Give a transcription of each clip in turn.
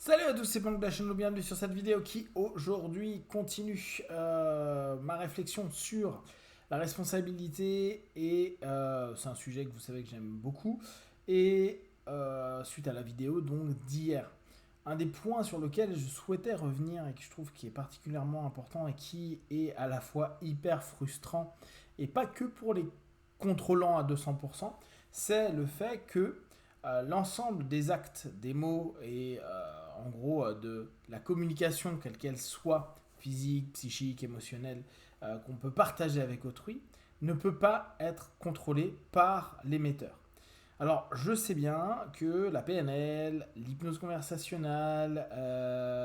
Salut à tous, c'est Punk de la chaîne, bienvenue sur cette vidéo qui aujourd'hui continue ma réflexion sur la responsabilité et c'est un sujet que vous savez que j'aime beaucoup et suite à la vidéo donc d'hier. Un des points sur lequel je souhaitais revenir et que je trouve qui est particulièrement important et qui est à la fois hyper frustrant et pas que pour les contrôlants à 200%, c'est le fait que l'ensemble des actes, des mots et en gros de la communication, quelle qu'elle soit, physique, psychique, émotionnelle, qu'on peut partager avec autrui, ne peut pas être contrôlé par l'émetteur. Alors, je sais bien que la PNL, l'hypnose conversationnelle,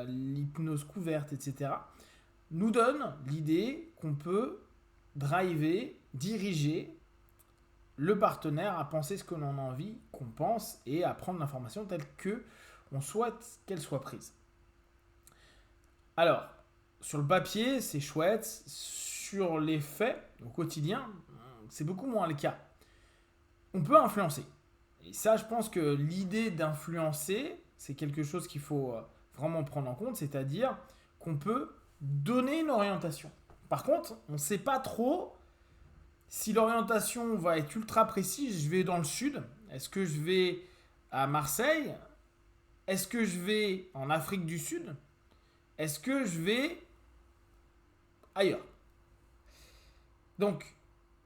l'hypnose couverte, etc., nous donnent l'idée qu'on peut driver, diriger le partenaire à penser ce que l'on a envie qu'on pense et à prendre l'information telle que on souhaite qu'elle soit prise. Alors, sur le papier, c'est chouette. Sur les faits, au quotidien, c'est beaucoup moins le cas. On peut influencer. Et ça, je pense que l'idée d'influencer, c'est quelque chose qu'il faut vraiment prendre en compte, c'est-à-dire qu'on peut donner une orientation. Par contre, on ne sait pas trop si l'orientation va être ultra précise. Je vais dans le sud. Est-ce que je vais à Marseille? Est-ce que je vais en Afrique du Sud? Est-ce que je vais ailleurs? Donc,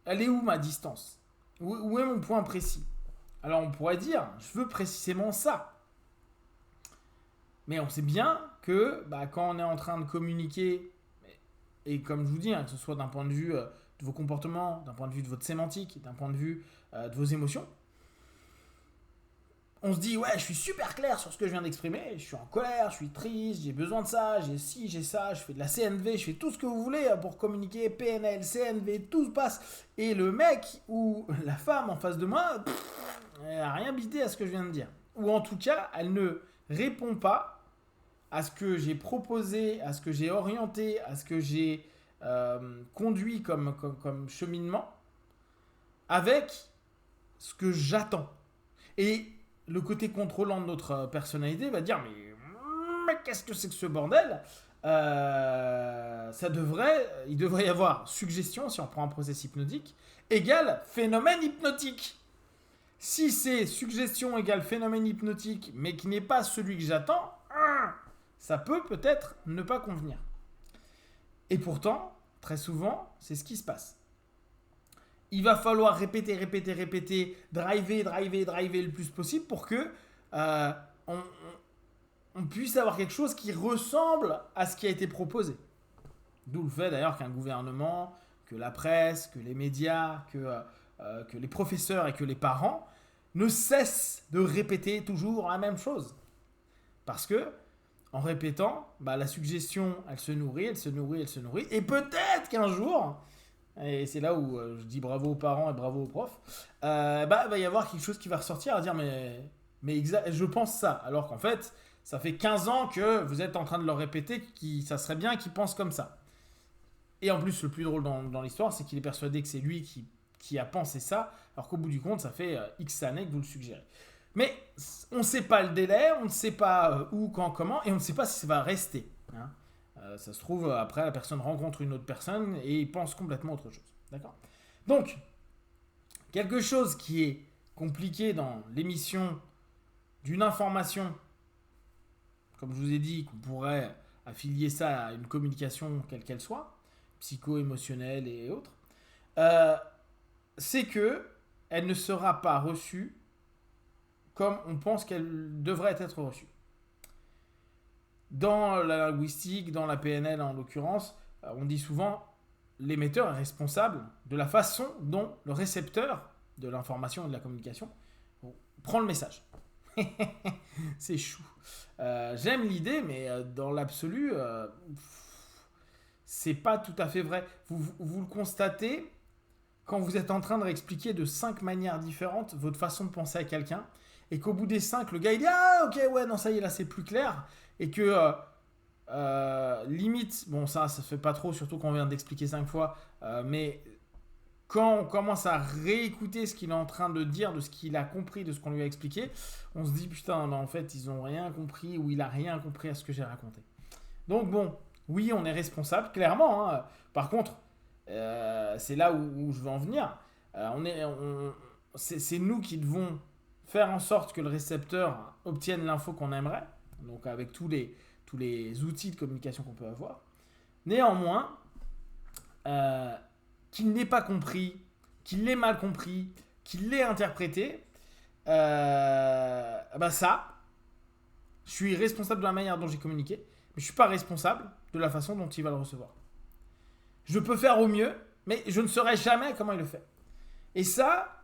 elle est où ma distance? Où est mon point précis? Alors on pourrait dire, je veux précisément ça. Mais on sait bien que quand on est en train de communiquer, et comme je vous dis, que ce soit d'un point de vue de vos comportements, d'un point de vue de votre sémantique, d'un point de vue de vos émotions, on se dit, ouais, je suis super clair sur ce que je viens d'exprimer, je suis en colère, je suis triste, j'ai besoin de ça, j'ai ci, j'ai ça, je fais de la CNV, je fais tout ce que vous voulez pour communiquer, PNL, CNV, tout se passe. Et le mec ou la femme en face de moi, elle n'a rien bidé à ce que je viens de dire. Ou en tout cas, elle ne répond pas à ce que j'ai proposé, à ce que j'ai orienté, à ce que j'ai conduit comme cheminement, avec ce que j'attends. Et le côté contrôlant de notre personnalité va dire mais qu'est-ce que c'est que ce bordel? Il devrait y avoir suggestion, si on prend un process hypnotique, égale phénomène hypnotique. Si c'est suggestion égale phénomène hypnotique, mais qui n'est pas celui que j'attends, ça peut peut-être ne pas convenir. Et pourtant, très souvent, c'est ce qui se passe. Il va falloir répéter, driver le plus possible pour que on puisse avoir quelque chose qui ressemble à ce qui a été proposé. D'où le fait d'ailleurs qu'un gouvernement, que la presse, que les médias, que les professeurs et que les parents ne cessent de répéter toujours la même chose. Parce que, en répétant, la suggestion, elle se nourrit, et peut-être qu'un jour, et c'est là où je dis bravo aux parents et bravo aux profs, va y avoir quelque chose qui va ressortir à dire mais je pense ça, alors qu'en fait, ça fait 15 ans que vous êtes en train de leur répéter que ça serait bien qu'ils pensent comme ça. Et en plus, le plus drôle dans l'histoire, c'est qu'il est persuadé que c'est lui qui a pensé ça, alors qu'au bout du compte, ça fait X années que vous le suggérez. Mais on ne sait pas le délai, on ne sait pas où, quand, comment, et on ne sait pas si ça va rester. Hein. Ça se trouve, après, la personne rencontre une autre personne et il pense complètement autre chose. D'accord? Donc, quelque chose qui est compliqué dans l'émission d'une information, comme je vous ai dit, qu'on pourrait affilier ça à une communication quelle qu'elle soit, psycho-émotionnelle et autres, c'est que elle ne sera pas reçue comme on pense qu'elle devrait être reçue. Dans la linguistique, dans la PNL en l'occurrence, on dit souvent l'émetteur est responsable de la façon dont le récepteur de l'information et de la communication prend le message. C'est chou. J'aime l'idée, mais dans l'absolu, c'est pas tout à fait vrai. Vous le constatez quand vous êtes en train de réexpliquer de 5 manières différentes votre façon de penser à quelqu'un, et qu'au bout des 5, le gars il dit ah ok ouais non ça y est là c'est plus clair, et que limite, bon ça se fait pas trop, surtout qu'on vient d'expliquer 5 fois, mais quand on commence à réécouter ce qu'il est en train de dire, de ce qu'il a compris, de ce qu'on lui a expliqué, on se dit putain, en fait, ils n'ont rien compris ou il a rien compris à ce que j'ai raconté. Donc bon, oui, on est responsable, clairement. Hein. Par contre, c'est là où je veux en venir. C'est nous qui devons faire en sorte que le récepteur obtienne l'info qu'on aimerait, donc avec tous les outils de communication qu'on peut avoir. Néanmoins, qu'il n'ait pas compris, qu'il l'ait mal compris, qu'il l'ait interprété, ça, je suis responsable de la manière dont j'ai communiqué, mais je ne suis pas responsable de la façon dont il va le recevoir. Je peux faire au mieux, mais je ne saurai jamais comment il le fait. Et ça,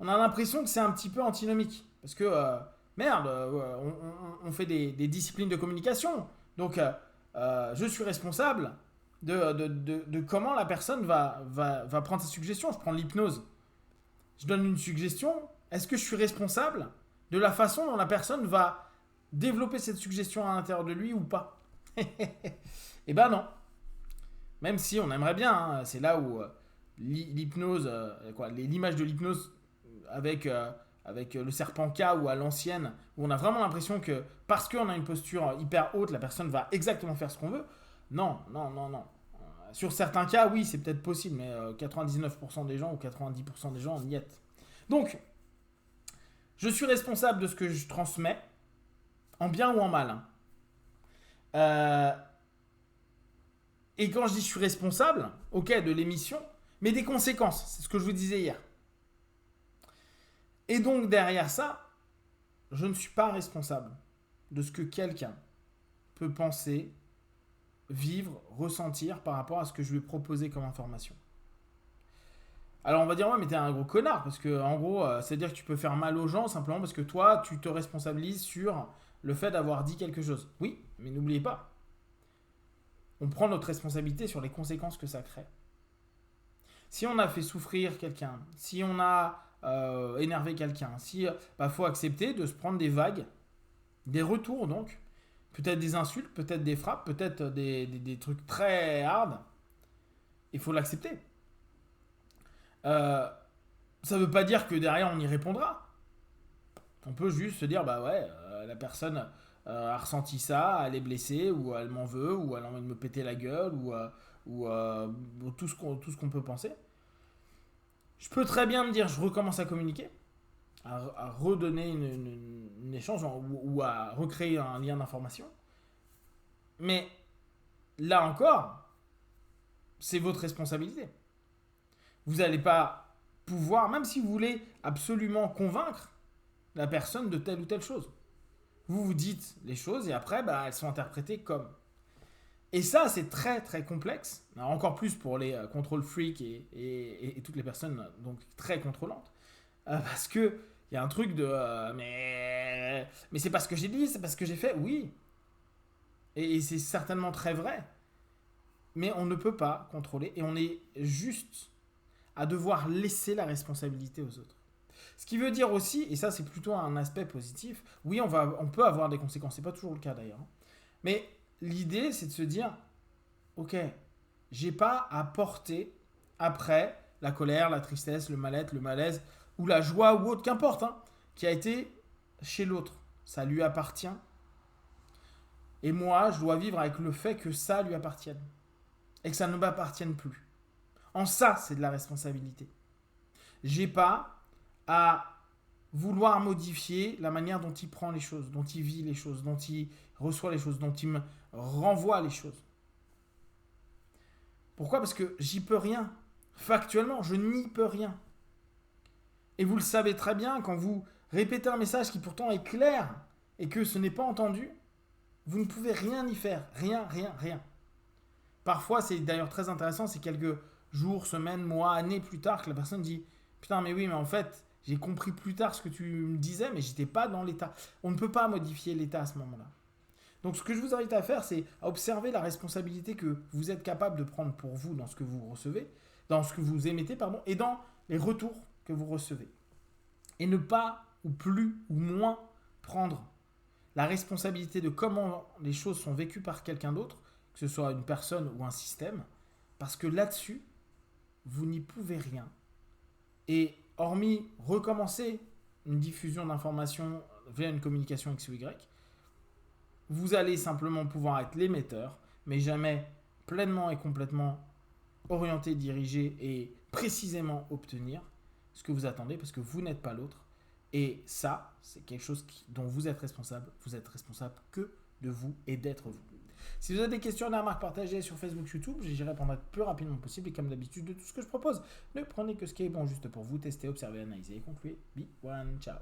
on a l'impression que c'est un petit peu antinomique. Parce que, on fait des disciplines de communication. Donc, je suis responsable de comment la personne va prendre sa suggestion. Je prends l'hypnose. Je donne une suggestion. Est-ce que je suis responsable de la façon dont la personne va développer cette suggestion à l'intérieur de lui ou pas? Eh ben non. Même si on aimerait bien. Hein, c'est là où l'hypnose, l'image de l'hypnose avec le serpent K ou à l'ancienne, où on a vraiment l'impression que parce qu'on a une posture hyper haute, la personne va exactement faire ce qu'on veut. Non. Sur certains cas, oui, c'est peut-être possible, mais 99% des gens ou 90% des gens n'y est. Donc, je suis responsable de ce que je transmets, en bien ou en mal. Et quand je dis je suis responsable, ok, de l'émission, mais des conséquences, c'est ce que je vous disais hier. Et donc derrière ça, je ne suis pas responsable de ce que quelqu'un peut penser, vivre, ressentir par rapport à ce que je lui ai proposé comme information. Alors on va dire ouais mais t'es un gros connard parce que en gros c'est-à-dire que tu peux faire mal aux gens simplement parce que toi tu te responsabilises sur le fait d'avoir dit quelque chose. Oui, mais n'oubliez pas, on prend notre responsabilité sur les conséquences que ça crée. Si on a fait souffrir quelqu'un, si on a énervé quelqu'un, si faut accepter de se prendre des vagues, des retours donc, peut-être des insultes, peut-être des frappes, peut-être des trucs très hard, il faut l'accepter. Ça veut pas dire que derrière on y répondra. On peut juste se dire la personne a ressenti ça, elle est blessée, ou elle m'en veut, ou elle a envie de me péter la gueule, ou tout ce qu'on peut penser. Je peux très bien me dire, je recommence à communiquer, à redonner une échange ou à recréer un lien d'information. Mais là encore, c'est votre responsabilité. Vous n'allez pas pouvoir, même si vous voulez absolument convaincre la personne de telle ou telle chose. Vous vous dites les choses et après, elles sont interprétées comme. Et ça, c'est très très complexe, encore plus pour les contrôle freaks et toutes les personnes donc très contrôlantes, parce que il y a un truc de mais c'est pas ce que j'ai dit, c'est pas ce que j'ai fait, oui, et c'est certainement très vrai, mais on ne peut pas contrôler et on est juste à devoir laisser la responsabilité aux autres. Ce qui veut dire aussi, et ça c'est plutôt un aspect positif, oui on peut avoir des conséquences, c'est pas toujours le cas d'ailleurs, mais l'idée, c'est de se dire, ok, j'ai pas à porter après la colère, la tristesse, le mal-être, le malaise, ou la joie ou autre, qu'importe, qui a été chez l'autre. Ça lui appartient. Et moi, je dois vivre avec le fait que ça lui appartienne. Et que ça ne m'appartienne plus. En ça, c'est de la responsabilité. J'ai pas à vouloir modifier la manière dont il prend les choses, dont il vit les choses, dont il reçoit les choses, dont il me renvoie les choses. Pourquoi ? Parce que j'y peux rien. Factuellement, je n'y peux rien. Et vous le savez très bien, quand vous répétez un message qui pourtant est clair et que ce n'est pas entendu, vous ne pouvez rien y faire. Rien. Parfois, c'est d'ailleurs très intéressant, c'est quelques jours, semaines, mois, années plus tard que la personne dit « Putain, mais oui, mais en fait, j'ai compris plus tard ce que tu me disais, mais j'étais pas dans l'état. » On ne peut pas modifier l'état à ce moment-là. Donc ce que je vous invite à faire, c'est à observer la responsabilité que vous êtes capable de prendre pour vous dans ce que vous recevez, dans ce que vous émettez, et dans les retours que vous recevez. Et ne pas, ou plus, ou moins prendre la responsabilité de comment les choses sont vécues par quelqu'un d'autre, que ce soit une personne ou un système, parce que là-dessus, vous n'y pouvez rien. Et hormis recommencer une diffusion d'informations via une communication X ou Y, vous allez simplement pouvoir être l'émetteur, mais jamais pleinement et complètement orienter, diriger et précisément obtenir ce que vous attendez parce que vous n'êtes pas l'autre. Et ça, c'est quelque chose dont vous êtes responsable. Vous êtes responsable que de vous et d'être vous. Si vous avez des questions, des remarques, partagées sur Facebook, YouTube, j'y répondrai le plus rapidement possible et comme d'habitude de tout ce que je propose. Ne prenez que ce qui est bon juste pour vous, testez, observez, analysez et concluez. Be one, ciao.